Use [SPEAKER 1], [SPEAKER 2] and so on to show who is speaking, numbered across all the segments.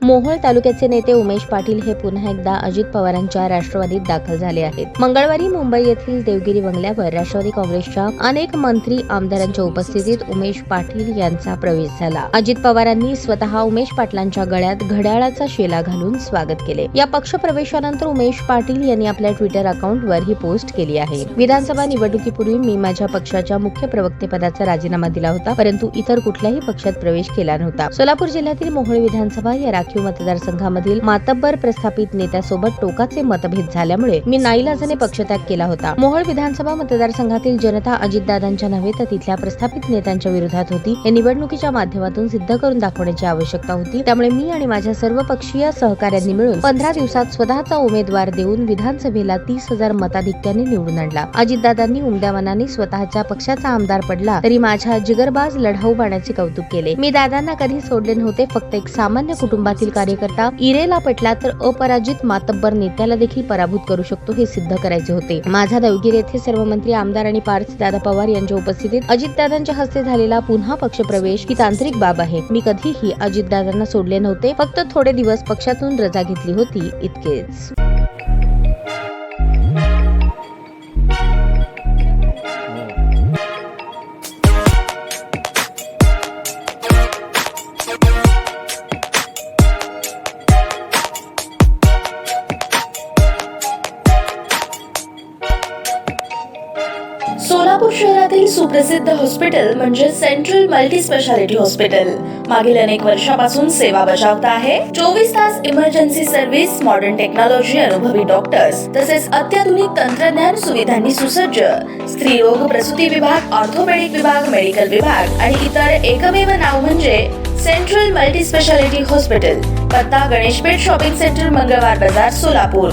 [SPEAKER 1] मोहोळ तालुक्याचे नेते उमेश पाटील हे पुन्हा एकदा अजित पवारांच्या राष्ट्रवादीत दाखल झाले आहेत। मंगळवारी मुंबई येथील देवगिरी बंगल्यावर राष्ट्रवादी काँग्रेसच्या अनेक मंत्री आमदारांच्या उपस्थितीत उमेश पाटील यांचा प्रवेश झाला। अजित पवारांनी स्वतः उमेश पाटलांच्या गळ्यात घड्याळाचा शेला घालून स्वागत केले। या पक्षप्रवेशानंतर उमेश पाटील यांनी आपल्या ट्विटर अकाउंटवर ही पोस्ट केली आहे। विधानसभा निवडणुकीपूर्वी मी माझ्या पक्षाच्या मुख्य प्रवक्तेपदाचा राजीनामा दिला होता, परंतु इतर कुठल्याही पक्षात प्रवेश केला नव्हता। सोलापूर जिल्ह्यातील मोहोळ विधानसभा या राखीव मतदारसंघामधील मातब्बर प्रस्थापित नेत्यासोबत टोकाचे मतभेद झाल्यामुळे मी नाईलाजाने पक्षत्याग केला होता। मोहोळ विधानसभा मतदारसंघातील जनता अजितदादांच्या नव्हे तर तिथल्या प्रस्थापित नेत्यांच्या विरोधात होती। हे निवडणुकीच्या माध्यमातून सिद्ध करून दाखवण्याची आवश्यकता होती। त्यामुळे मी आणि माझ्या सर्व पक्षीय सहकाऱ्यांनी मिळून 15 दिवसात स्वतःचा उमेदवार देऊन विधानसभेला 30,000 मताधिक्याने निवडून आणला। अजितदादांनी उमद्या मनाने स्वतःच्या पक्षाचा आमदार पडला तरी माझ्या जिगरबाज लढाऊ बाणाचे कौतुक केले। मी दादांना कधी सोडले नव्हते, फक्त एक सामान्य कुटुंबातील कार्यकर्ता इरेला पेटला तर अपराजित मातब्बर नेत्याला देखील पराभूत करू शकतो हे सिद्ध करायचे होते। माझा देवगिरी येथे सर्व मंत्री आमदार आणि पार्थदादा पवार यांच्या उपस्थितीत अजितदादांच्या हस्ते झालेला पुन्हा पक्षप्रवेश ही तांत्रिक बाब आहे। मी कधीही अजितदादांना सोडले नव्हते, फक्त थोडे दिवस पक्षातून रजा घेतली होती इतकेच।
[SPEAKER 2] सोलापूर शहरातील सुप्रसिद्ध हॉस्पिटल म्हणजे सेंट्रल मल्टी स्पेशालिटी हॉस्पिटल मागील अनेक वर्षापासून सेवा बजावत आहे। 24 तास इमर्जन्सी सर्व्हिस, मॉडर्न टेक्नॉलॉजी, अनुभवी डॉक्टर्स तसेच अत्याधुनिक तंत्रज्ञान सुविधांनी सुसज्ज स्त्रीरोग प्रसूती विभाग, ऑर्थोपेडिक विभाग, मेडिकल विभाग आणि इतर एकमेव नाव म्हणजे सेंट्रल मल्टी स्पेशालिटी हॉस्पिटल। पत्ता गणेशपेठ शॉपिंग सेंटर, मंगळवार बाजार, सोलापूर।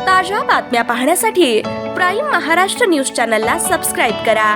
[SPEAKER 2] ताज्या बातम्या पाहण्यासाठी प्राईम महाराष्ट्र न्यूज चॅनलला सबस्क्राईब करा।